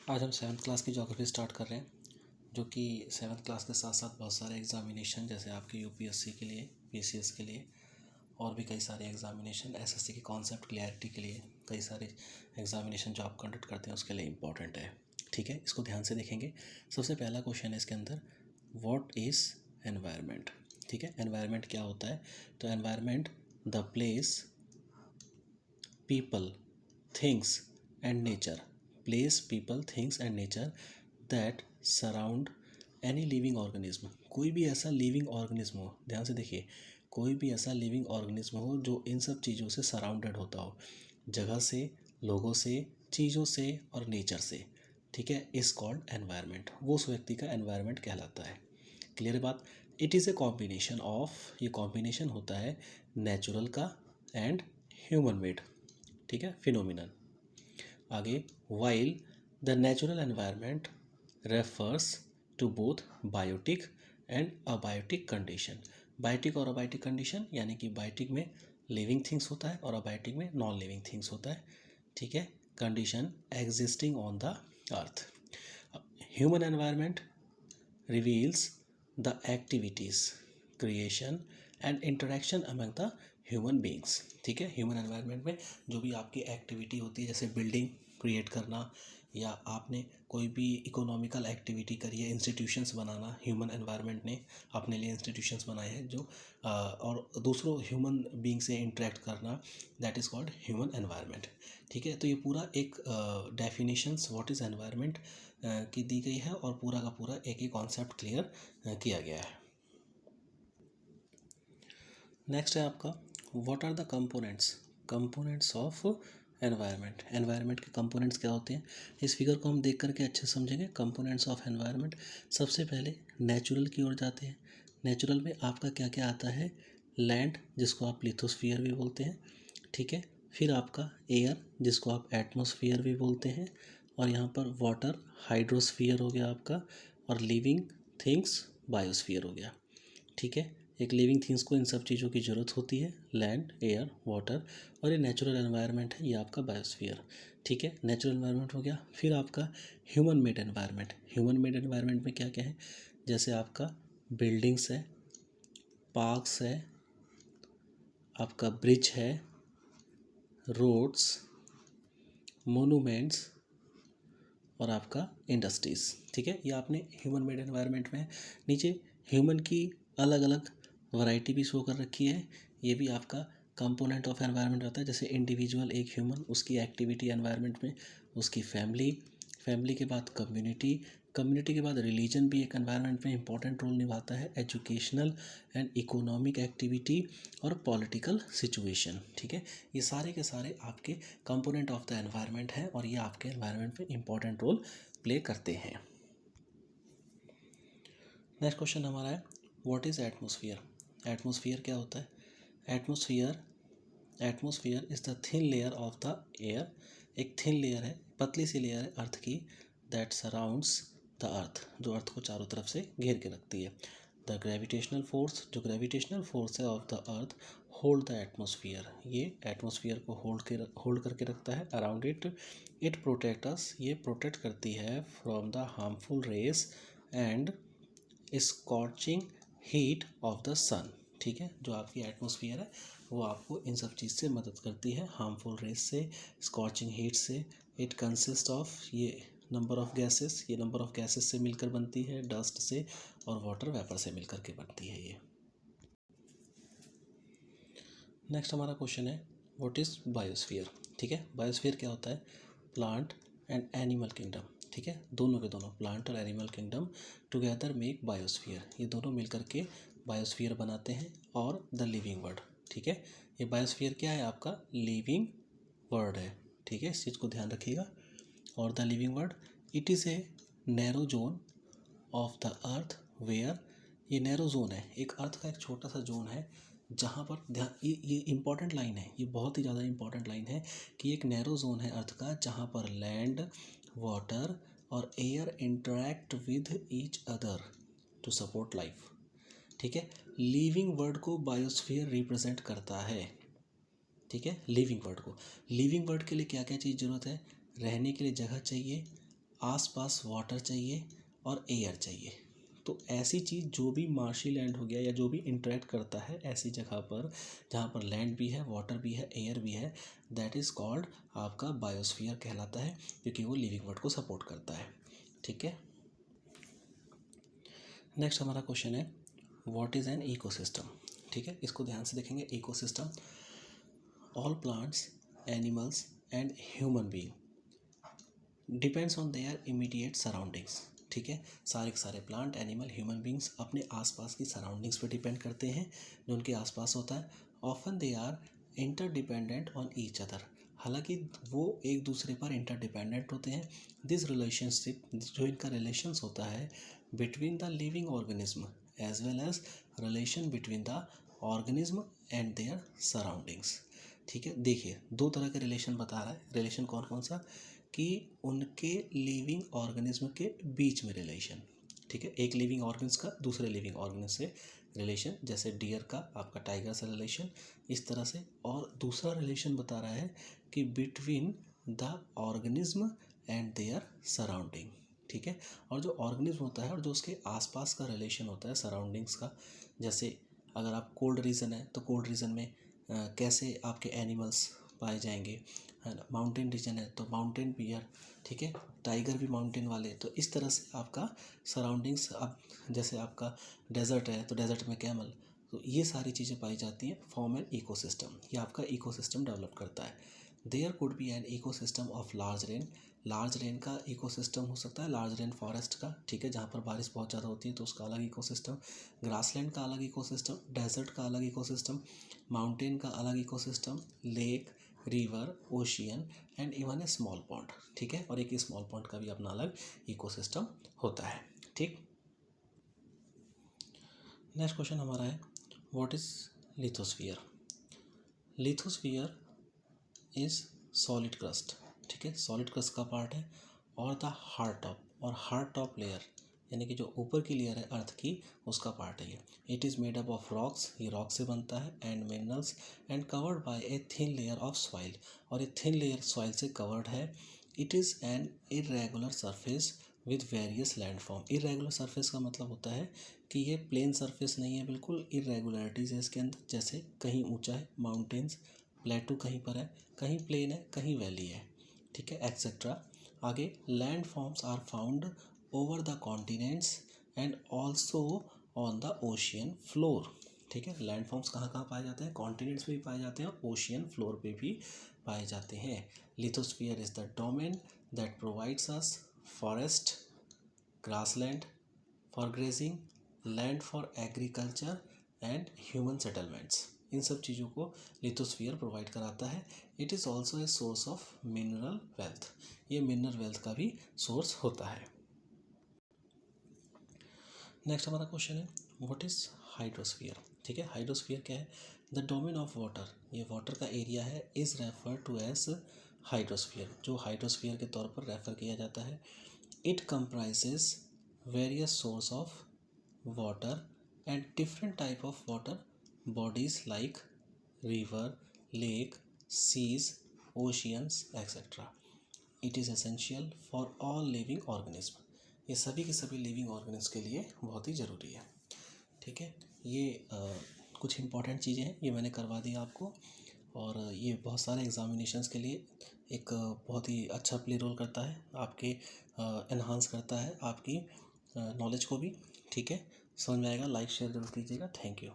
आज हम seventh class की ज्योग्राफी स्टार्ट कर रहे हैं, जो कि सेवन्थ क्लास के साथ साथ बहुत सारे एग्जामिनेशन जैसे आपके यूपीएससी के लिए, पीसीएस के लिए और भी कई सारे एग्जामिनेशन, एसएससी के कॉन्सेप्ट क्लियरिटी के लिए कई सारे एग्जामिनेशन जो आप कंडक्ट करते हैं उसके लिए इम्पॉर्टेंट है। ठीक है, इसको ध्यान से देखेंगे। सबसे पहला क्वेश्चन है इसके अंदर, व्हाट इज़ एनवायरनमेंट। ठीक है, एनवायरनमेंट क्या होता है? तो environment the place, people, things and nature, place, people, things and nature that surround any living organism। कोई भी ऐसा लिविंग ऑर्गेनिज्म हो, ध्यान से देखिए, कोई भी ऐसा लिविंग ऑर्गेनिज्म हो जो इन सब चीज़ों से सराउंडेड होता हो, जगह से, लोगों से, चीज़ों से और नेचर से। ठीक है, इज कॉल्ड एनवायरनमेंट। वो उस व्यक्ति का एनवायरनमेंट कहलाता है। क्लियर बात। It is a combination of, ये कॉम्बिनेशन होता है नेचुरल का एंड ह्यूमन मेड। ठीक है, फिनोमिनन। आगे, while the natural environment refers to both biotic and abiotic condition. Biotic और अबायोटिक कंडीशन यानी कि बायोटिक में लिविंग थिंग्स होता है और अबायोटिक में नॉन लिविंग थिंग्स होता है। ठीक है, condition existing on the earth. Human environment reveals the activities, creation and interaction among the human beings. ठीक है, ह्यूमन एनवायरनमेंट में जो भी आपकी एक्टिविटी होती है, जैसे बिल्डिंग क्रिएट करना या आपने कोई भी इकोनॉमिकल एक्टिविटी करी है, इंस्टीट्यूशंस बनाना, ह्यूमन एनवायरनमेंट ने अपने लिए इंस्टीट्यूशंस बनाए हैं जो और दूसरों ह्यूमन बींग से इंटरेक्ट करना, that is called human environment. ठीक है, तो ये पूरा एक डेफिनेशंस व्हाट इज़ एनवायरनमेंट की दी गई है और पूरा का पूरा एक ही कॉन्सेप्ट क्लियर किया गया है। नेक्स्ट है आपका, what are the components of environment. Environment के कंपोनेंट्स क्या होते हैं, इस फिगर को हम देख करके अच्छे समझेंगे। कंपोनेंट्स ऑफ एनवायरनमेंट, सबसे पहले नेचुरल की ओर जाते हैं। नेचुरल में आपका क्या क्या आता है, लैंड जिसको आप लिथोस्फीयर भी बोलते हैं। ठीक है, फिर आपका एयर जिसको आप एटमॉस्फेयर भी बोलते हैं, और यहाँ पर वाटर हाइड्रोस्फीयर हो गया आपका, और लिविंग थिंग्स बायोस्फीयर हो गया। ठीक है, एक लिविंग थिंग्स को इन सब चीज़ों की ज़रूरत होती है, लैंड, एयर, वाटर, और ये नेचुरल एनवायरनमेंट है, ये आपका बायोस्फीयर। ठीक है, नेचुरल एनवायरनमेंट हो गया। फिर आपका human made environment. Human made environment में क्या क्या है, जैसे आपका बिल्डिंग्स है, पार्क्स है, आपका ब्रिज है, रोड्स, मोनूमेंट्स और आपका इंडस्ट्रीज़। ठीक है, ये आपने ह्यूमन मेड एनवायरनमेंट में। नीचे ह्यूमन की अलग अलग वैरायटी भी शो कर रखी है, ये भी आपका कंपोनेंट ऑफ एनवायरनमेंट रहता है। जैसे इंडिविजुअल एक ह्यूमन, उसकी एक्टिविटी एनवायरनमेंट में, उसकी फैमिली, फैमिली के बाद कम्युनिटी, कम्युनिटी के बाद रिलीजन भी एक एनवायरनमेंट में इंपॉर्टेंट रोल निभाता है, एजुकेशनल एंड इकोनॉमिक एक्टिविटी और पॉलिटिकल सिचुएशन। ठीक है, ये सारे के सारे आपके कंपोनेंट ऑफ द एनवायरनमेंट हैं और ये आपके एनवायरनमेंट में इंपॉर्टेंट रोल प्ले करते हैं। नेक्स्ट क्वेश्चन हमारा है, व्हाट इज़ एटमॉस्फेयर। एटमॉस्फेयर क्या होता है? Atmosphere is the thin layer of the air. एक थिन लेयर है, पतली सी लेयर है अर्थ की, दैट सराउंड्स द अर्थ, जो अर्थ को चारों तरफ से घेर के रखती है। द ग्रेविटेशनल फोर्स, जो ग्रेविटेशनल फोर्स है of the earth hold the atmosphere, ये एटमॉस्फेयर को होल्ड करके रखता है around it. It protect us, ये प्रोटेक्ट करती है from the harmful rays and scorching heat of the sun. ठीक है, जो आपकी एटमॉस्फेयर है वो आपको इन सब चीज़ से मदद करती है, हार्मफुल रेस से, स्कॉचिंग हीट से। इट कंसिस्ट ऑफ, ये नंबर ऑफ गैसेस, ये नंबर ऑफ गैसेस से मिलकर बनती है, डस्ट से और वाटर वेपर से मिलकर के बनती है ये। नेक्स्ट हमारा क्वेश्चन है, व्हाट इज़ बायोस्फीयर। ठीक है, बायोस्फीयर क्या होता है, प्लांट एंड एनिमल किंगडम। ठीक है, दोनों के दोनों, प्लांट और animal kingdom together make biosphere, ये दोनों मिलकर के बायोस्फीयर बनाते हैं, और द लिविंग वर्ल्ड। ठीक है, ये बायोस्फीयर क्या है, आपका लिविंग वर्ल्ड है। ठीक है, इस चीज़ को ध्यान रखिएगा। और the living world, it is a narrow zone of the earth where, ये नैरो जोन है, एक अर्थ का एक छोटा सा जोन है जहाँ पर ध्यान, ये इंपॉर्टेंट लाइन है, ये बहुत ही ज़्यादा इंपॉर्टेंट लाइन है कि एक नैरो जोन है अर्थ का जहाँ पर लैंड, वाटर और air interact with each other to support life. ठीक है, लिविंग वर्ल्ड को बायोस्फीयर रिप्रेजेंट करता है। ठीक है, लिविंग वर्ल्ड को, लिविंग वर्ल्ड के लिए क्या क्या चीज़ ज़रूरत है, रहने के लिए जगह चाहिए, आसपास वाटर चाहिए और एयर चाहिए। तो ऐसी चीज़ जो भी मार्शी लैंड हो गया या जो भी इंटरेक्ट करता है ऐसी जगह पर जहाँ पर लैंड भी है, वाटर भी है, एयर भी है, दैट इज़ कॉल्ड आपका बायोस्फीयर कहलाता है, क्योंकि वो लिविंग वर्ल्ड को सपोर्ट करता है। ठीक है। नेक्स्ट हमारा क्वेश्चन है व्हाट इज़ एन इकोसिस्टम। ठीक है, इसको ध्यान से देखेंगे। Ecosystem all plants, animals and human being depends on their immediate surroundings. ठीक है, सारे के सारे प्लांट, एनिमल, ह्यूमन बींग्स अपने आसपास की सराउंडिंग्स पे डिपेंड करते हैं जो उनके आसपास होता है। Often they are interdependent on each other, हालांकि वो एक दूसरे पर इंटरडिपेंडेंट होते हैं। दिस रिलेशनशिप, जो इनका रिलेशंस होता है between the living organism as well as relation between the organism and their surroundings. ठीक है, देखिए दो तरह के रिलेशन बता रहा है। रिलेशन कौन कौन सा, कि उनके लिविंग ऑर्गेनिज्म के बीच में रिलेशन। ठीक है, एक लिविंग ऑर्गेनिज्म का दूसरे लिविंग ऑर्गेनिज्म से रिलेशन, जैसे डियर का आपका टाइगर से रिलेशन, इस तरह से। और दूसरा रिलेशन बता रहा है कि between the organism and their surrounding. ठीक है, और जो ऑर्गेनिज्म होता है और जो उसके आसपास का रिलेशन होता है सराउंडिंग्स का, जैसे अगर आप कोल्ड रीजन है तो कोल्ड रीजन में कैसे आपके एनिमल्स पाए जाएंगे, है ना। माउंटेन रीजन है तो माउंटेन बियर, ठीक है, टाइगर भी माउंटेन वाले। तो इस तरह से आपका सराउंडिंग्स, अब जैसे आपका डेजर्ट है तो डेजर्ट में कैमल, तो ये सारी चीज़ें पाई जाती हैं। फॉर्म एन इकोसिस्टम, ये आपका इकोसिस्टम डेवलप करता है। There could be an ecosystem of large rain, large rain का इकोसिस्टम हो सकता है, लार्ज रेन फॉरेस्ट का। ठीक है, जहाँ पर बारिश बहुत ज़्यादा होती है तो उसका अलग इकोसिस्टम, ग्रासलैंड का अलग इकोसिस्टम, डेजर्ट का अलग इकोसिस्टम, माउंटेन का अलग ecosystem, lake, river, ocean and even a small pond. ठीक है, और एक स्मॉल पॉन्ड का भी अपना अलग इकोसिस्टम होता है। ठीक, नेक्स्ट क्वेश्चन हमारा है what is lithosphere. Lithosphere is solid crust. ठीक है, सॉलिड क्रस्ट का पार्ट है, और द हार्ड टॉप, और हार्ड टॉप लेयर यानी कि जो ऊपर की लेयर है अर्थ की, उसका पार्ट है ये। It is made up of rocks, ये रॉक से बनता है, and minerals, and covered by a thin layer of soil, और ये थिन लेयर सॉइल से कवर्ड है। It is an irregular surface with various landform. Irregular surface का मतलब होता है कि ये प्लेन सरफेस नहीं है, बिल्कुल इरेगुलरिटीज़ है इसके अंदर, जैसे कहीं ऊंचा है माउंटेन्स, प्लेटू कहीं पर है, कहीं प्लेन है, कहीं वैली है। ठीक है, एक्सेट्रा। आगे land forms are found over the continents and also on the ocean floor. ठीक है, लैंड फॉर्म्स कहाँ कहाँ पाए जाते हैं, कॉन्टिनेंट्स पे भी पाए जाते हैं और ओशियन फ्लोर पे भी पाए जाते हैं। Lithosphere is the domain that provides us forest, grassland for grazing, land for agriculture and human settlements. इन सब चीज़ों को लिथोस्फीयर प्रोवाइड कराता है। It is also a source of mineral wealth, ये मिनरल वेल्थ का भी सोर्स होता है। नेक्स्ट हमारा क्वेश्चन है व्हाट इज़ हाइड्रोस्फीयर। ठीक है, हाइड्रोस्फीयर क्या है, द डोमेन ऑफ वाटर, ये वाटर का एरिया है, is refer to as hydrosphere, जो हाइड्रोस्फीयर के तौर पर रेफर किया जाता है। It comprises various source of water and different type of water bodies like river, lake, seas, oceans, etc. It is essential for all living organism, ये सभी के सभी लिविंग ऑर्गेनिज्म के लिए बहुत ही ज़रूरी है। ठीक है, ये कुछ इंपॉर्टेंट चीज़ें हैं, ये मैंने करवा दी आपको, और ये बहुत सारे एग्जामिनेशंस के लिए एक बहुत ही अच्छा प्ले रोल करता है, आपके एनहांस करता है आपकी नॉलेज को भी। ठीक है, समझ में आएगा, लाइक शेयर जरूर कीजिएगा। Thank you.